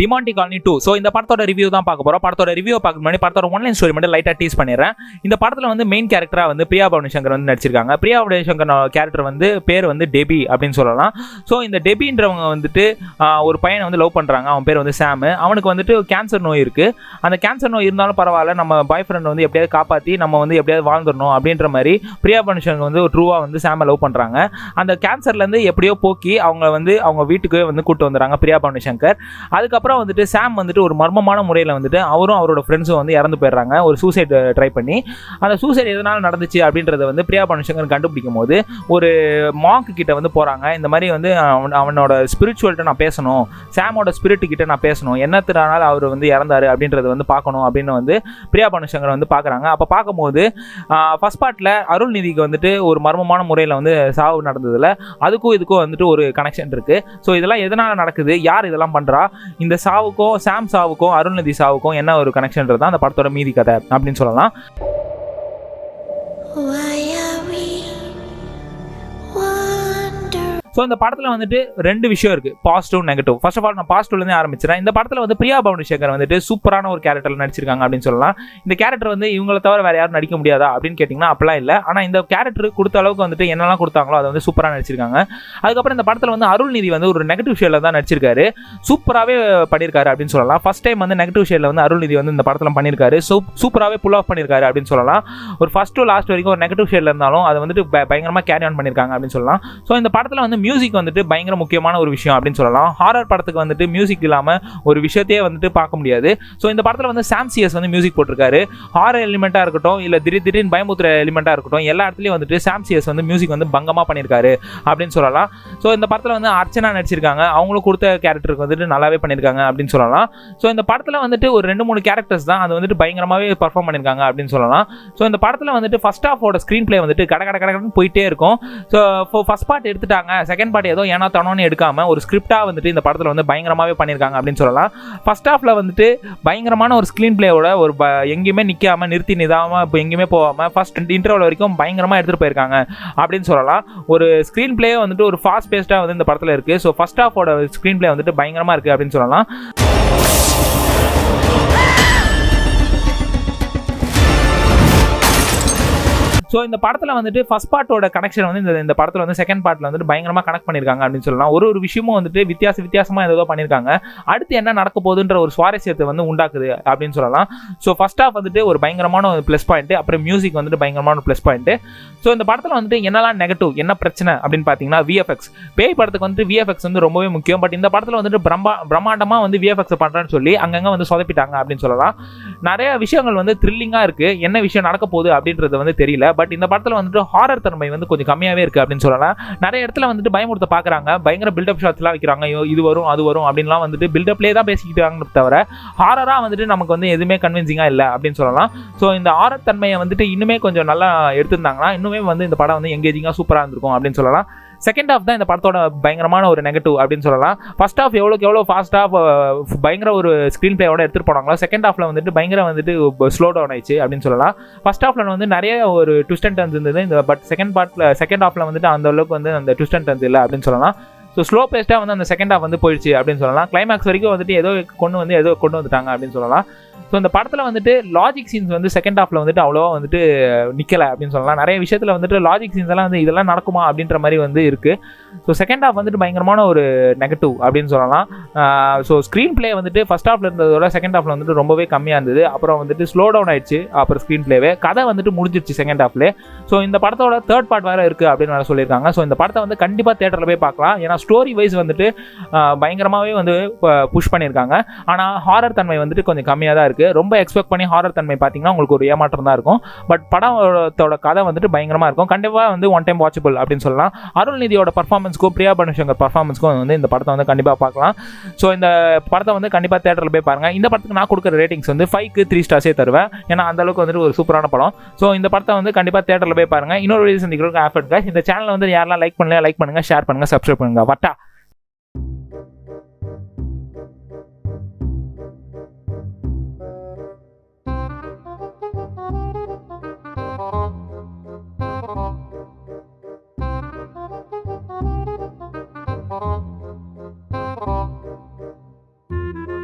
Demonte colony 2. So இந்த படத்தோட review தான் பார்க்க போகிறோம். படத்தோட ரிவ்யூ பார்க்க முன்னாடி படத்தோட ஒன்லைன் ஸ்டோரி மட்டும் லைட்டாக டீஸ் பண்ணிடுறேன். இந்த படத்தில் வந்து மெயின் கேரக்டராக வந்து பிரியா பவானி சங்கர் வந்து நடிச்சிருக்காங்க. பிரியா பவானி சங்கர் கேரக்டர் வந்து பேர் வந்து டெபி அப்படின்னு சொல்லலாம். ஸோ இந்த டெபின்றவங்க வந்துட்டு ஒரு பையனை வந்து லவ் பண்ணுறாங்க. அவன் பேர் வந்து சாம். அவனுக்கு வந்துட்டு கேன்சர் நோய் இருக்குது. அந்த கேன்சர் நோய் இருந்தாலும் பரவாயில்ல, நம்ம பாய் ஃப்ரெண்ட் வந்து எப்படியாவது காப்பாற்றி நம்ம வந்து எப்படியாவது வாழ்ந்துடணும் அப்படின்ற மாதிரி பிரியா பவானி சங்கர் வந்து ஒரு ட்ரூவாக வந்து சாமை லவ் பண்ணுறாங்க. அந்த கேன்சர்லேருந்து எப்படியோ போக்கி அவங்க வந்து அவங்க வீட்டுக்கு வந்து கூட்டு வந்துடுறாங்க பிரியா பவானி சங்கர். அதுக்கப்புறம் வந்துட்டு சாம் வந்துட்டு ஒரு மர்மமான முறையில் வந்துட்டு அவரும் அவரோட ஃப்ரெண்ட்ஸும் வந்து இறந்து போயிடுறாங்க ஒரு சூசைட் ட்ரை பண்ணி. அந்த சூசைட் எதனால் நடந்துச்சு அப்படின்றத வந்து பிரியா பவானி சங்கர் கண்டுபிடிக்கும் போது ஒரு மாங்க் கிட்ட வந்து போகிறாங்க. இந்த மாதிரி வந்து அவனோட ஸ்பிரிச்சுவல்கிட்ட நான் பேசணும், சாமோட ஸ்பிரிட் கிட்ட நான் பேசணும், என்னத்தினால அவர் வந்து இறந்தாரு அப்படின்றத வந்து பார்க்கணும் அப்படின்னு வந்து பிரியா பவானி சங்கர் வந்து பார்க்குறாங்க. அப்போ பார்க்கும்போது ஃபர்ஸ்ட் பார்ட்டில் அருள்நிதிக்கு வந்துட்டு ஒரு மர்மமான முறையில் வந்து சாவு நடந்ததில்ல, அதுக்கும் இதுக்கும் வந்துட்டு ஒரு கனெக்ஷன் இருக்குது. ஸோ இதெல்லாம் எதனால் நடக்குது, யார் இதெல்லாம் பண்ணுறா, இந்த சாவுக்கும் சாம் சாவுக்கும் அருள்நிதி சாவுக்கும் என்ன ஒரு கனெக்ஷன்றது தான் அந்த படத்தோட மீதி கதை அப்படின்னு சொல்லலாம். ஸோ இந்த படத்தில் வந்துட்டு ரெண்டு விஷயம் இருக்குது, positive negative. First of all நான் பாசிட்டிவ்லேருந்து ஆரம்பிச்சிடறேன். இந்த படத்தில் வந்து பிரியா பவானி சங்கர் வந்துட்டு சூப்பரான ஒரு கேரக்டரில் நடிச்சிருக்காங்க அப்படின்னு சொல்லலாம். இந்த கேரக்டர் வந்து இவங்களை தவிர வேறு யாரும் நடிக்க முடியாதா அப்படின்னு கேட்டிங்கன்னா அப்படிலாம் இல்லை. ஆனால் இந்த கேரக்டர் கொடுத்த அளவுக்கு வந்துட்டு என்னெல்லாம் கொடுத்தாங்களோ அதை வந்து சூப்பராக நடிச்சிருக்காங்க. அதுக்கப்புறம் இந்த படத்தில் வந்து அருள்நிதி வந்து ஒரு நெகட்டிவ் ஷேடில் தான் நடிச்சிருக்காரு. சூப்பராகவே பண்ணியிருக்காரு அப்படின்னு சொல்லலாம். ஃபர்ஸ்ட் டைம் வந்து நெகட்டிவ் ஷேடில் வந்து அருள்நிதி வந்து இந்த படத்தில் பண்ணியிருக்காரு. சூப்பராகவே புல் ஆஃப் பண்ணியிருக்காரு அப்படின்னு சொல்லலாம். ஒரு ஃபர்ஸ்ட் டு லாஸ்ட் வரைக்கும் ஒரு நெகட்டிவ் ஷேடில் இருந்தாலும் அதை வந்துட்டு பயங்கரமாக கேரி ஆன் பண்ணியிருக்காங்க அப்படின்னு சொல்லலாம். ஸோ இந்த படத்தில் வந்து மியூசிக் வந்துட்டு பயங்கர முக்கியமான ஒரு விஷயம் அப்படின்னு சொல்லலாம். ஹாரர் படத்துக்கு வந்துட்டு மியூசிக் இல்லாமல் ஒரு விஷயத்தையே வந்துட்டு பார்க்க முடியாது. ஸோ இந்த படத்தில் வந்து சாம் சிஎஸ் வந்து மியூசிக் போட்டிருக்காரு. ஹாரர் எலிமெண்ட்டாக இருக்கட்டும், இல்லை திடீர்னு பயமுத்துற எலிமெண்ட்டாக இருக்கட்டும், எல்லா இடத்துலையும் வந்துட்டு சாம் சிஎஸ் வந்து மியூசிக் வந்து பங்கமாக பண்ணியிருக்காரு அப்படின்னு சொல்லலாம். ஸோ இந்த படத்தில் வந்து அர்ச்சனா நடிச்சிருக்காங்க. அவங்களும் கொடுத்த கேரக்டருக்கு வந்துட்டு நல்லாவே பண்ணியிருக்காங்க அப்படின்னு சொல்லலாம். ஸோ இந்த படத்தில் வந்துட்டு ஒரு 2-3 கேரக்டர்ஸ் தான் அது வந்துட்டு பயங்கரமாகவே பர்ஃபார்ம் பண்ணியிருக்காங்க அப்படின்னு சொல்லலாம். ஸோ இந்த படத்தில் வந்துட்டு ஃபர்ஸ்ட் ஹாஃபோட ஸ்க்ரீன் பிளே வந்துட்டு கடன்னு போயிட்டே இருக்கும். ஸோ ஃபர்ஸ்ட் பார்ட் எடுத்துட்டாங்க, செகண்ட் பார்ட் ஏதோ ஏன்னா தனோன்னு எடுக்காம ஒரு ஸ்கிரிப்டாக வந்துட்டு இந்த படத்தில் வந்து பயங்கரமாகவே பண்ணியிருக்காங்க அப்படின்னு சொல்லலாம். ஃபர்ஸ்ட் ஹாஃபில் வந்துட்டு பயங்கரமான ஒரு ஸ்க்ரீன் பிளேயோட ஒரு எங்கேயுமே நிற்காம நிறுத்தி நிதாமல் இப்போ எங்கேயுமே போகாமல் ஃபர்ஸ்ட் இன்டர்வல் வரைக்கும் பயங்கரமாக எடுத்துகிட்டு போயிருக்காங்க அப்படின்னு சொல்லலாம். ஒரு ஸ்க்ரீன் பிளே வந்துட்டு ஒரு ஃபாஸ்ட் பேஸ்டாக வந்து இந்த படத்தில் இருக்குது. ஸோ ஃபர்ஸ்ட் ஹாஃபோட ஸ்க்ரீன் பிளே வந்துட்டு பயங்கரமாக இருக்குது அப்படின்னு சொல்லலாம். ஸோ இந்த படத்தில் வந்துட்டு ஃபர்ஸ்ட் பார்ட்டோட கனெக்ஷன் வந்து இந்த படத்தில் வந்து செகண்ட் பார்ட்டில் வந்துட்டு பயங்கரமாக கனெக்ட் பண்ணியிருக்காங்க அப்படின்னு சொல்லலாம். ஒரு விஷயமும் வந்துட்டு வித்தியாசமாக ஏதோ பண்ணியிருக்காங்க. அடுத்து என்ன நடக்க போகுதுன்ற ஒரு சுவாரஸ்யத்தை வந்து உண்டாக்குது அப்படின்னு சொல்லலாம். ஸோ ஃபர்ஸ்ட் ஹாஃப் வந்துட்டு ஒரு பயங்கரமான ஒரு ப்ளஸ் பாயிண்ட், அப்புறம் மியூசிக் வந்துட்டு பயங்கரமான ப்ளஸ் பாயிண்ட். ஸோ இந்த படத்தில் வந்துட்டு என்னெல்லாம் நெகட்டிவ், என்ன பிரச்சனை அப்படின்னு பார்த்தீங்கன்னா விஎஃப்எக்ஸ். பேய் படத்துக்கு வந்துட்டு விஎஃப்எக்ஸ் வந்து ரொம்பவே முக்கியம். பட் இந்த படத்தில் வந்துட்டு பிரம்மாண்டமாக வந்து விஎஃப்எக்ஸ் பண்ணுறேன்னு சொல்லி அங்கங்கே வந்து சொதப்பிட்டாங்க அப்படின்னு சொல்லலாம். நிறைய விஷயங்கள் வந்து த்ரில்லிங்காக இருக்குது, என்ன விஷயம் நடக்க போகுது அப்படின்றது வந்து தெரியல. பட் இந்த படத்தில் வந்துட்டு ஹாரர் தன்மை வந்து கொஞ்சம் கம்மியாகவே இருக்குது அப்படின்னு சொல்லலாம். நிறைய இடத்துல வந்துட்டு பயமுறுத்த பார்க்குறாங்க, பயங்கர பில்டப் ஷாட்ஸ்லாம் வைக்கிறாங்க, இது வரும் அது வரும் அப்படின்லாம் வந்துட்டு பில்டப்லேயே தான் பேசிக்கிட்டாங்க தவிர ஹாரராக வந்துட்டு நமக்கு வந்து எதுவுமே கன்வின்சிங்காக இல்லை அப்படின்னு சொல்லலாம். ஸோ இந்த ஹாரர் தன்மையை வந்துட்டு இன்னுமே கொஞ்சம் நல்லா எடுத்திருந்தாங்கன்னா இன்னுமே வந்து இந்த படம் வந்து எங்கேஜிங்காக சூப்பராக இருந்திருக்கும் அப்படின்னு சொல்லலாம். செகண்ட் ஹாஃப் தான் இந்த படத்தோட பயங்கரமான ஒரு நெகட்டிவ் அப்படின்னு சொல்லலாம். ஃபர்ஸ்ட் ஹாஃப் எவ்வளோ ஃபாஸ்ட்டாக பயங்கர ஒரு ஸ்க்ரீன் பிளேயோட எடுத்துகிட்டு போனாங்களோ செகண்ட் ஹாஃபில் வந்துட்டு பயங்கர வந்துட்டு ஸ்லோ டவுன் ஆயிடுச்சு அப்படின்னு சொல்லலாம். ஃபர்ஸ்ட் ஹாஃபில் வந்து நிறைய ஒரு ட்விஸ்ட் அண்ட் டர்ன்ஸ் இருந்தது. இந்த பட் செகண்ட் ஹாஃபில் வந்துட்டு அந்த அளவுக்கு வந்து அந்த ட்விஸ்ட் அண்ட் டர்ன்ஸ் இல்லை அப்படின்னு சொல்லலாம். ஸோ ஸ்லோ பேஸ்ட்டாக வந்து அந்த செகண்ட் ஹாஃப் வந்து போயிடுச்சு அப்படின்னு சொல்லலாம். கிளைமேக்ஸ் வரைக்கும் வந்துட்டு ஏதோ கொண்டு வந்துட்டாங்க அப்படின்னு சொல்லலாம். ஸோ இந்த படத்தில் வந்துட்டு லாஜிக் சீன்ஸ் வந்து செகண்ட் ஹாஃபில் வந்துட்டு அவ்வளோவா வந்துட்டு நிற்கலை அப்படின்னு சொல்லலாம். நிறைய விஷயத்தில் வந்துட்டு லாஜிக் சீன்ஸ் எல்லாம் வந்து இதெல்லாம் நடக்குமா அப்படின்ற மாதிரி வந்து இருக்குது. ஸோ செகண்ட் ஹாஃப் வந்துட்டு பயங்கரமான ஒரு நெகட்டிவ் அப்படின்னு சொல்லலாம். ஸோ ஸ்க்ரீன் பிளே வந்துட்டு ஃபர்ஸ்ட் ஹாஃபில் இருந்ததோட செகண்ட் ஹாஃபில் வந்துட்டு ரொம்பவே கம்மியாக இருந்தது. அப்புறம் வந்துட்டு ஸ்லோ டவுன் ஆயிடுச்சு. அப்புறம் ஸ்க்ரீன் பிளேவே கதை வந்துட்டு முடிஞ்சிருச்சு செகண்ட் ஹாஃப்லேயே. ஸோ இந்த படத்தோட தேர்ட் பார்ட் வேறு இருக்குது அப்படின்னு வேறு சொல்லியிருக்காங்க. ஸோ இந்த படத்தை வந்து கண்டிப்பாக தேட்டரில் போய் பார்க்கலாம். ஏன்னா ஸ்டோரி வைஸ் வந்துட்டு பயங்கரமாகவே வந்து புஷ் பண்ணியிருக்காங்க. ஆனால் ஹாரர் தன்மை வந்துட்டு கொஞ்சம் கம்மியாக தான் இருக்குது. ரொம்ப எக்ஸ்பெக்ட் பண்ணி ஹாரர் தன்மை பார்த்தீங்கன்னா உங்களுக்கு ஒரு ஏமாற்றம் தான் இருக்கும். பட் படத்தோட கதை வந்துட்டு பயங்கரமாக இருக்கும். கண்டிப்பாக வந்து ஒன் டைம் வாட்சபிள் அப்படின்னு சொல்லலாம். அருள்நிதியோட பர்ஃபார்மன்ஸ்க்கும் பிரியா பவானி சங்கர் பர்ஃபார்மன்ஸ்க்கும் வந்து இந்த படத்தை வந்து கண்டிப்பாக பார்க்கலாம். ஸோ இந்த படத்தை வந்து கண்டிப்பாக தேட்டரில் போய் பாருங்கள். இந்த படத்துக்கு நான் கொடுக்குற ரேட்டிங்ஸ் வந்து 5க்கு 3 ஸ்டார்ஸே தருவேன். ஏன்னா அந்தளவுக்கு வந்துட்டு ஒரு சூப்பரான படம். ஸோ இந்த படத்தை வந்து கண்டிப்பாக தேட்டரில் போய் பாருங்கள். இன்னொரு வீடியோ சந்திக்கிறதுக்கு ஆஃபர்ட். இந்த சேனலை வந்து யாரெல்லாம் லைக் பண்ணுங்கள், ஷேர் பண்ணுங்கள், சப்ஸ்கிரைப் பண்ணுங்கள். வட்டா.